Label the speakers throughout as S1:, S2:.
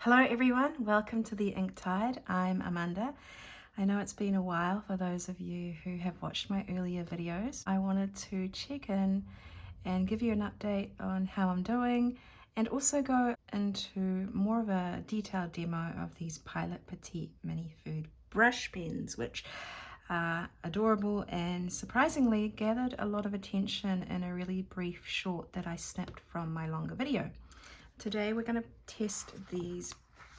S1: Hello everyone, welcome to the Ink Tide. I'm Amanda. I know it's been a while for those of you who have watched my earlier videos. I wanted to check in and give you an update on how I'm doing and also go into more of a detailed demo of these Pilot Petit Mini Brush pens, which are adorable and surprisingly gathered a lot of attention in a really brief short that I snapped from my longer video. Today we're going to test these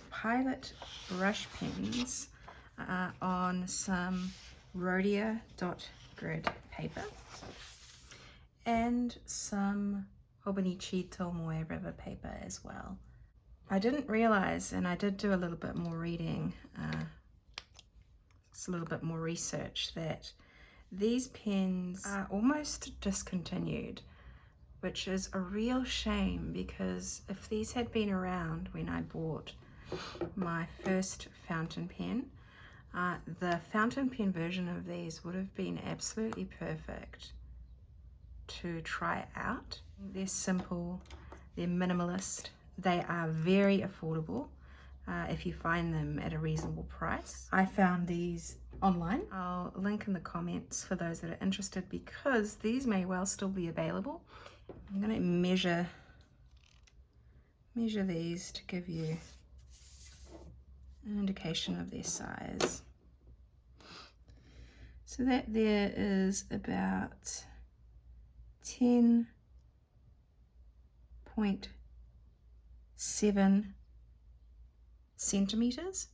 S1: Pilot brush pens on some Rhodia dot grid paper and some Hobonichi Tomoe River paper as well. I didn't realize, and I did do a little bit more reading, a little bit more research, that these pens are almost discontinued, which is a real shame because if these had been around when I bought my first fountain pen, the fountain pen version of these would have been absolutely perfect to try out. They're simple, they're minimalist, they are very affordable if you find them at a reasonable price. I found these online. I'll link in the comments for those that are interested because these may well still be available. I'm going to measure these to give you an indication of their size. So that there is about 10.7 centimeters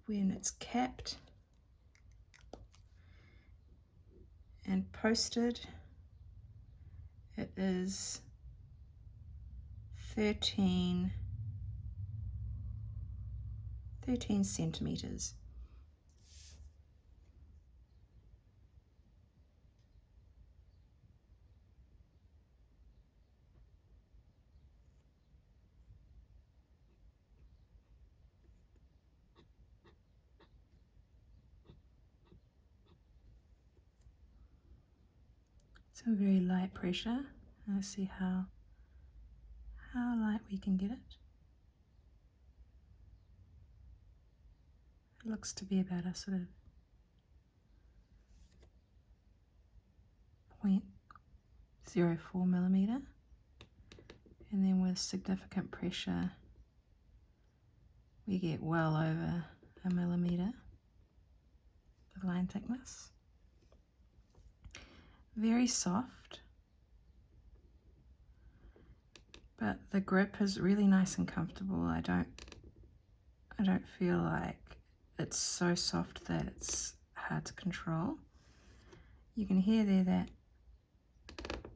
S1: when it's capped, and posted it is 13 centimeters. So very light pressure. Let's see how light we can get it. It looks to be about a sort of 0.04 millimeter, and then with significant pressure we get well over a millimeter of line thickness. Very soft, but the grip is really nice and comfortable. I don't feel like it's so soft that it's hard to control. You can hear there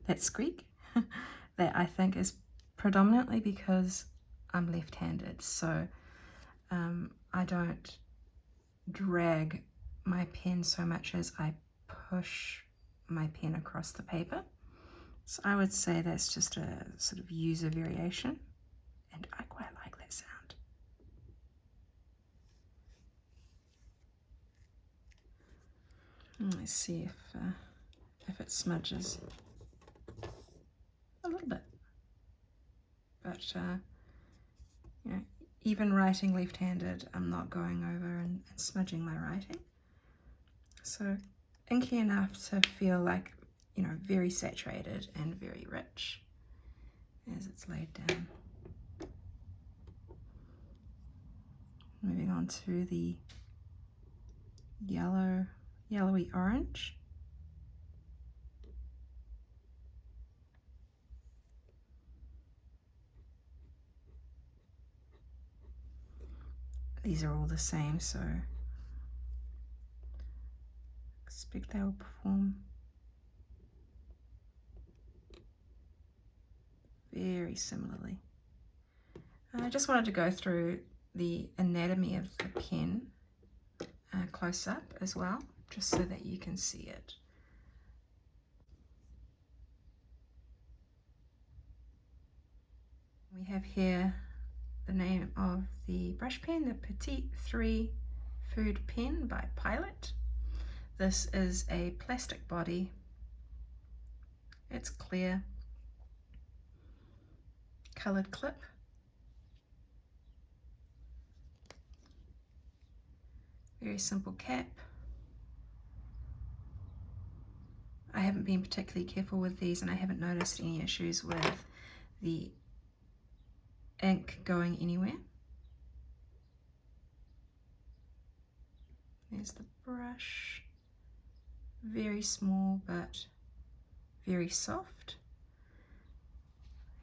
S1: that squeak that I think is predominantly because I'm left-handed, so I don't drag my pen so much as I push my pen across the paper. So I would say that's just a sort of user variation, and I quite like that sound. Let's see if it smudges a little bit, but you know, even writing left-handed, I'm not going over and smudging my writing. So inky enough to feel like, you know, very saturated and very rich as it's laid down. Moving on to the yellowy orange. These are all the same, so expect they will perform very similarly. I just wanted to go through the anatomy of the pen close up as well, just so that you can see it. We have here the name of the brush pen, the Petit3 Food Pen by Pilot. This is a plastic body. It's clear, colored clip, Very simple cap. I haven't been particularly careful with these and I haven't noticed any issues with the ink going anywhere. There's the brush. Very small but very soft.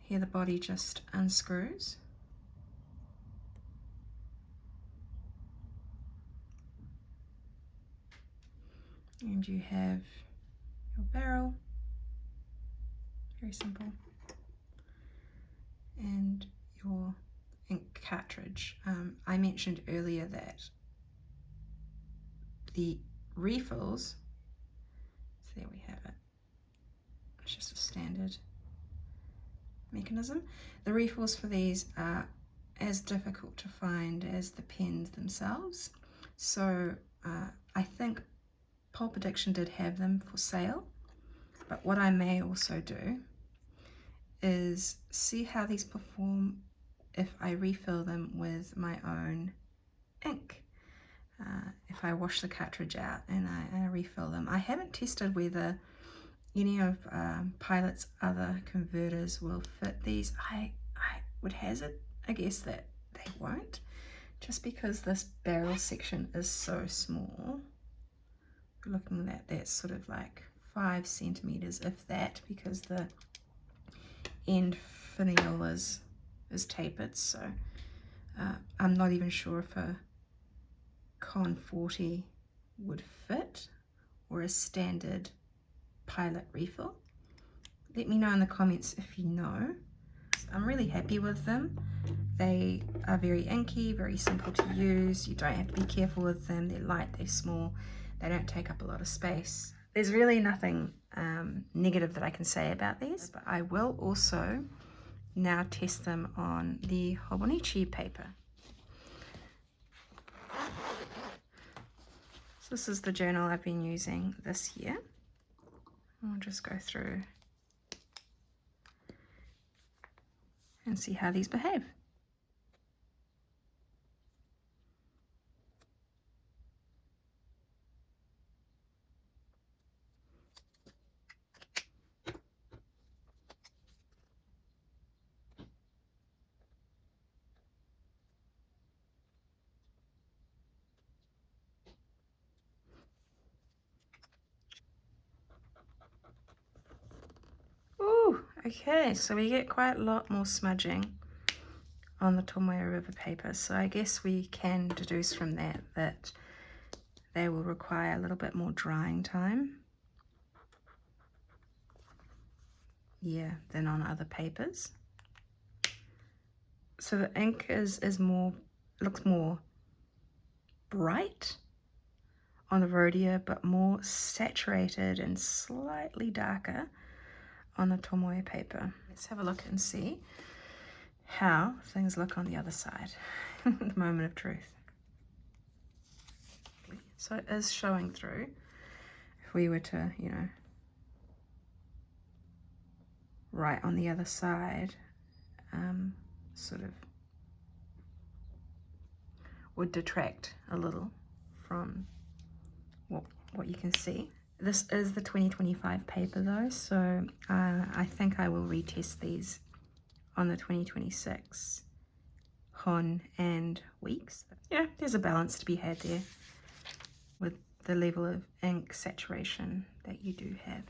S1: Here the body just unscrews. And you have your barrel, very simple, and your ink cartridge. I mentioned earlier that the refills, so there we have it, it's just a standard mechanism. The refills for these are as difficult to find as the pens themselves, so I think Pulp Addiction did have them for sale, but what I may also do is see how these perform if I refill them with my own ink. If I wash the cartridge out and I refill them. I haven't tested whether any of Pilot's other converters will fit these. I would hazard a guess that they won't, just because this barrel section is so small. We're looking at that sort of like 5 centimeters, if that, because the end finial is tapered, so I'm not even sure if a Con 40 would fit or a standard Pilot refill. Let me know in the comments if you know. I'm really happy with them. They are very inky, very simple to use. You don't have to be careful with them. They're light, they're small, they don't take up a lot of space. There's really nothing negative that I can say about these, but I will also now test them on the Hobonichi paper. So this is the journal I've been using this year. I'll just go through and see how these behave. Ooh, okay, so we get quite a lot more smudging on the Tomoe River paper, so I guess we can deduce from that that they will require a little bit more drying time, than on other papers. So the ink is more, looks more bright on the Rhodia, but more saturated and slightly darker on the Tomoe paper. Let's have a look and see how things look on the other side. The moment of truth. So it is showing through. If we were to, write on the other side, sort of would detract a little from what you can see. This is the 2025 paper though, so I think I will retest these on the 2026 Hon and Weeks. Yeah, there's a balance to be had there with the level of ink saturation that you do have.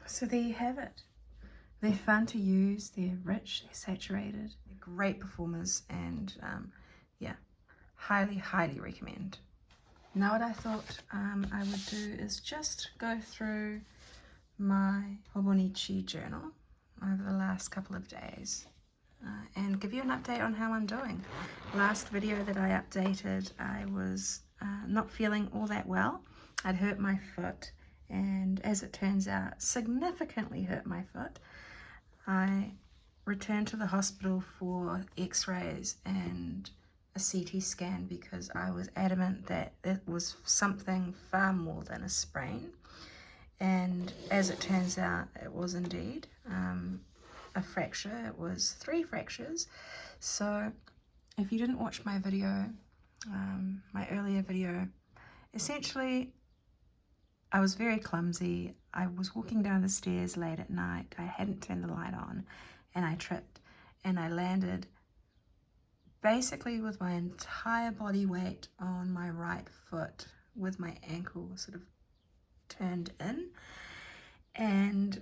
S1: So there you have it. They're fun to use, they're rich, they're saturated, they're great performers, and yeah, highly recommend. Now what I thought I would do is just go through my Hobonichi journal over the last couple of days and give you an update on how I'm doing. Last video that I updated, I was not feeling all that well. I'd hurt my foot, and as it turns out, significantly hurt my foot. I returned to the hospital for x-rays and a CT scan because I was adamant that it was something far more than a sprain. And as it turns out, it was indeed a fracture. It was 3 fractures. So if you didn't watch my video, my earlier video, essentially I was very clumsy. I was walking down the stairs late at night. I hadn't turned the light on and I tripped and I landed basically with my entire body weight on my right foot with my ankle sort of turned in. And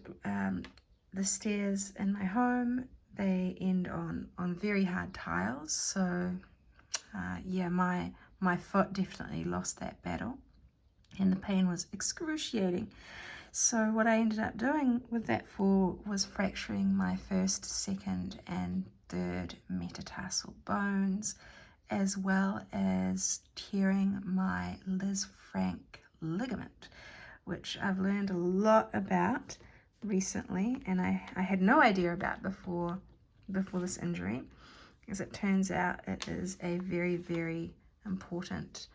S1: the stairs in my home, they end on very hard tiles. So yeah, my foot definitely lost that battle. And the pain was excruciating. So what I ended up doing with that fall was fracturing my 1st, 2nd and 3rd metatarsal bones, as well as tearing my Liz Frank ligament, which I've learned a lot about recently, and I had no idea about before this injury. As it turns out, it is a very important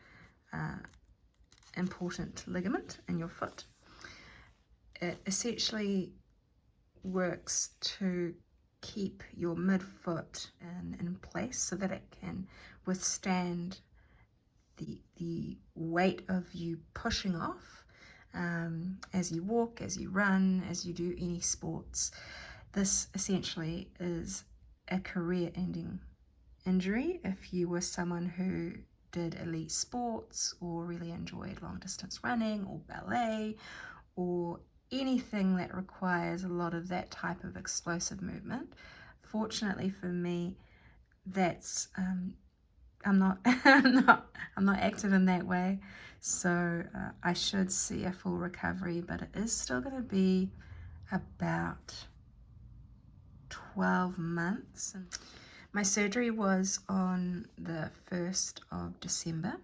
S1: ligament in your foot. It essentially works to keep your midfoot in place so that it can withstand the weight of you pushing off as you walk, as you run, as you do any sports. This essentially is a career-ending injury if you were someone who did elite sports or really enjoyed long distance running or ballet or anything that requires a lot of that type of explosive movement. Fortunately for me, that's I'm not active in that way, so I should see a full recovery, but it is still going to be about 12 months. My surgery was on the 1st of December.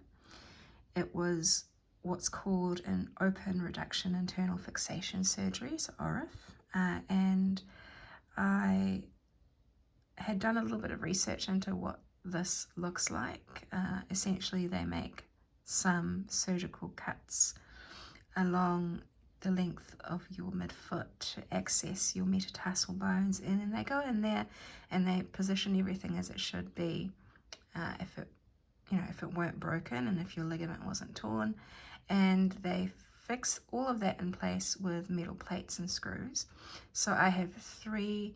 S1: It was what's called an open reduction internal fixation surgery, so ORIF, and I had done a little bit of research into what this looks like. Essentially, they make some surgical cuts along the length of your midfoot to access your metatarsal bones, and then they go in there and they position everything as it should be, if it weren't broken and if your ligament wasn't torn, and they fix all of that in place with metal plates and screws. So I have 3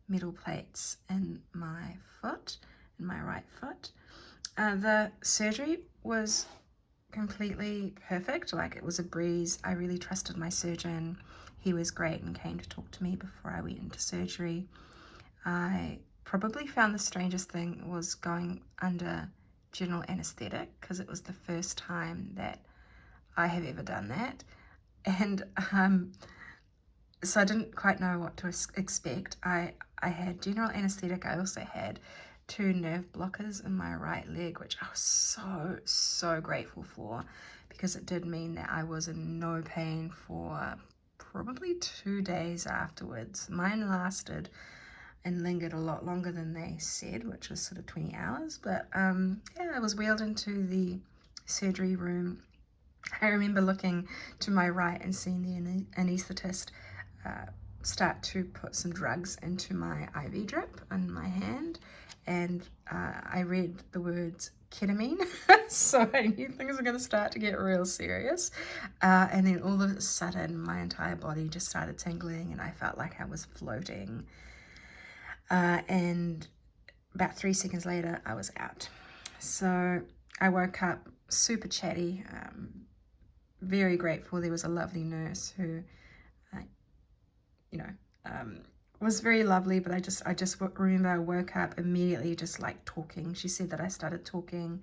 S1: metal plates in my foot, in my right foot. The surgery was completely perfect, like it was a breeze. I really trusted my surgeon. He was great and came to talk to me before I went into surgery. I probably found the strangest thing was going under general anesthetic, because it was the first time that I have ever done that, and so I didn't quite know what to expect. I had general anesthetic. I also had 2 nerve blockers in my right leg, which I was so grateful for, because it did mean that I was in no pain for probably 2 days afterwards. Mine lasted and lingered a lot longer than they said, which was sort of 20 hours. But yeah, I was wheeled into the surgery room. I remember looking to my right and seeing the anaesthetist start to put some drugs into my IV drip in my hand, and I read the words ketamine, so I knew things were going to start to get real serious, and then all of a sudden my entire body just started tingling and I felt like I was floating, and about 3 seconds later I was out. So I woke up super chatty, very grateful. There was a lovely nurse who was very lovely, but I just remember I woke up immediately just like talking. She said that I started talking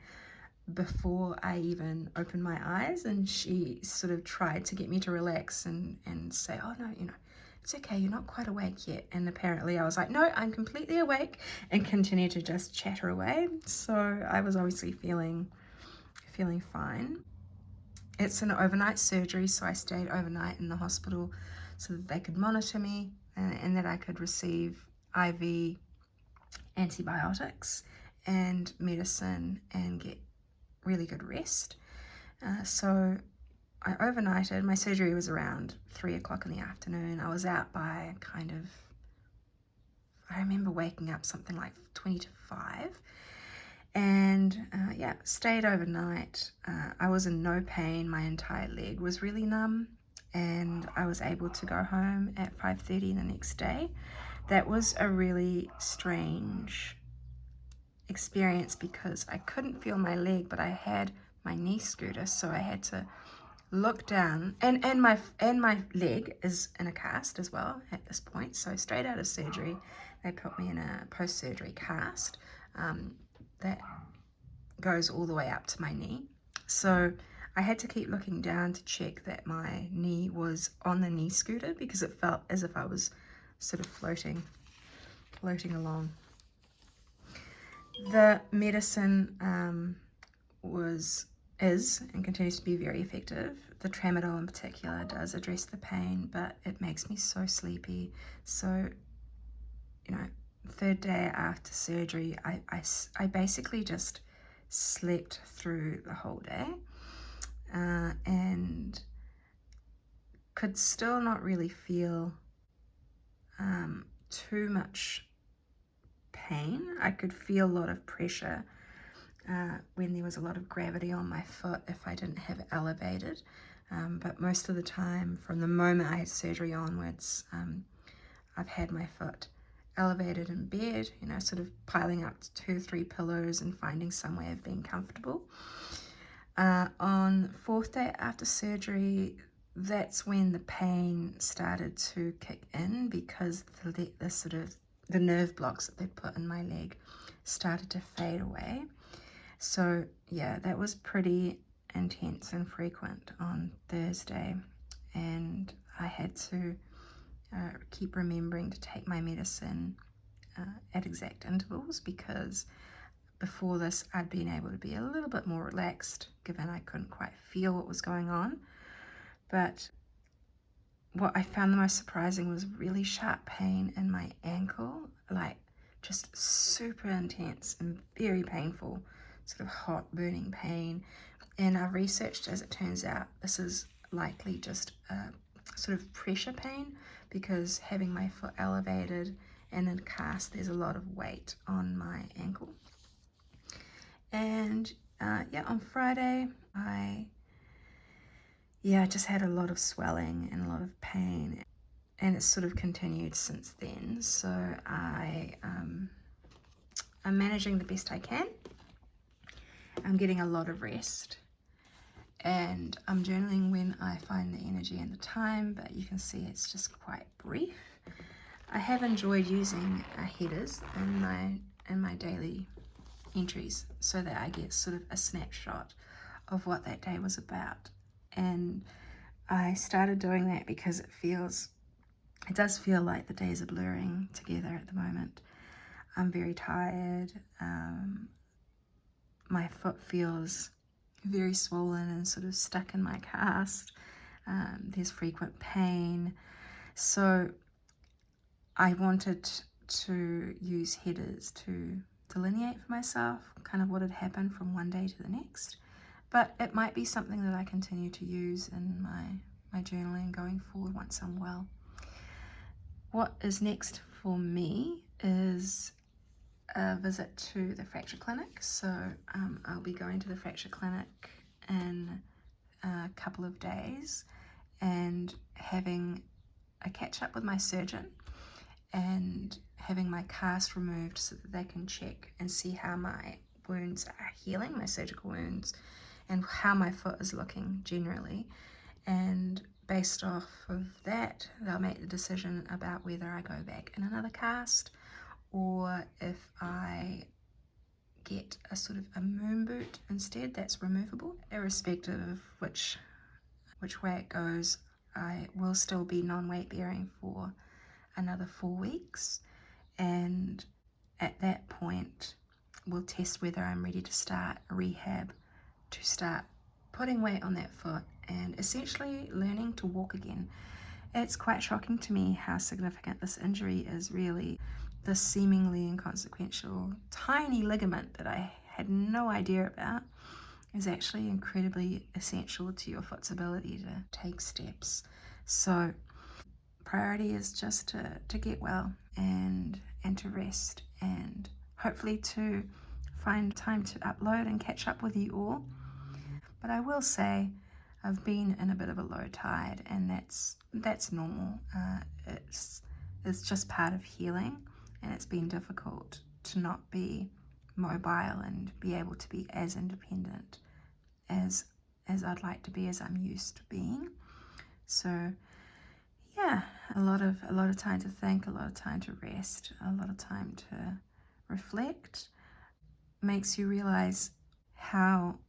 S1: before I even opened my eyes, and she sort of tried to get me to relax and say, oh no, you know, it's okay, you're not quite awake yet. And apparently I was like, no, I'm completely awake, and continued to just chatter away. So I was obviously feeling fine. It's an overnight surgery, so I stayed overnight in the hospital so that they could monitor me and that I could receive IV antibiotics and medicine and get really good rest. So I overnighted. My surgery was around 3 o'clock in the afternoon. I was out by kind of, I remember waking up something like 20 to 5. And yeah, stayed overnight. I was in no pain. My entire leg was really numb, and I was able to go home at 5:30 the next day. That was a really strange experience because I couldn't feel my leg, but I had my knee scooter, so I had to look down, and my leg is in a cast as well at this point. So straight out of surgery, they put me in a post-surgery cast that goes all the way up to my knee. So I had to keep looking down to check that my knee was on the knee scooter because it felt as if I was sort of floating along. The medicine is and continues to be very effective. The tramadol in particular does address the pain, but it makes me so sleepy. So, you know, third day after surgery, I basically just slept through the whole day and could still not really feel too much pain. I could feel a lot of pressure when there was a lot of gravity on my foot if I didn't have it elevated. But most of the time, from the moment I had surgery onwards, I've had my foot elevated in bed, you know, sort of piling up 2 or 3 pillows and finding some way of being comfortable. On 4th day after surgery, that's when the pain started to kick in because the nerve blocks that they put in my leg started to fade away. So yeah, that was pretty intense and frequent on Thursday, and I had to keep remembering to take my medicine at exact intervals because before this I'd been able to be a little bit more relaxed given I couldn't quite feel what was going on. But what I found the most surprising was really sharp pain in my ankle, like just super intense and very painful, sort of hot burning pain. And I've researched, as it turns out, this is likely just a sort of pressure pain because having my foot elevated and in cast, there's a lot of weight on my ankle. And yeah, on Friday, I just had a lot of swelling and a lot of pain, and it's sort of continued since then. So I'm managing the best I can. I'm getting a lot of rest, and I'm journaling when I find the energy and the time, but you can see it's just quite brief. I have enjoyed using headers in my daily entries so that I get sort of a snapshot of what that day was about. And I started doing that because it does feel like the days are blurring together at the moment. I'm very tired. My foot feels very swollen and sort of stuck in my cast. There's frequent pain. So I wanted to use headers to delineate for myself kind of what had happened from one day to the next. But it might be something that I continue to use in my journaling going forward once I'm well. What is next for me is a visit to the fracture clinic. So I'll be going to the fracture clinic in a couple of days and having a catch up with my surgeon and having my cast removed so that they can check and see how my wounds are healing, my surgical wounds, and how my foot is looking generally. And based off of that, they'll make the decision about whether I go back in another cast or if I get a sort of a moon boot instead that's removable. Irrespective of which way it goes, I will still be non-weight bearing for another 4 weeks, and at that point we'll test whether I'm ready to start rehab, to start putting weight on that foot and essentially learning to walk again. It's quite shocking to me how significant this injury is really. This seemingly inconsequential tiny ligament that I had no idea about is actually incredibly essential to your foot's ability to take steps. So priority is just to get well and to rest, and hopefully to find time to upload and catch up with you all. But I will say I've been in a bit of a low tide, and that's normal. It's just part of healing, and it's been difficult to not be mobile and be able to be as independent as I'd like to be, as I'm used to being. So yeah, a lot of time to think, a lot of time to rest, a lot of time to reflect. Makes you realize how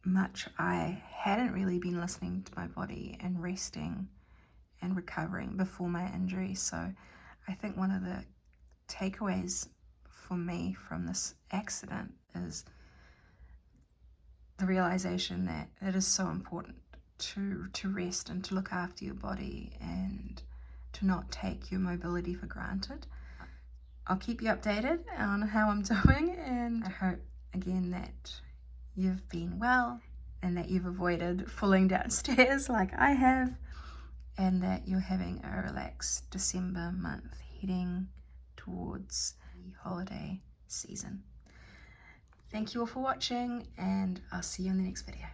S1: much I hadn't really been listening to my body and resting and recovering before my injury. So I think one of the takeaways for me from this accident is the realization that it is so important to rest and to look after your body and to not take your mobility for granted. I'll keep you updated on how I'm doing, and I hope again that you've been well and that you've avoided falling downstairs like I have, and that you're having a relaxed December month heading towards the holiday season. Thank you all for watching, and I'll see you in the next video.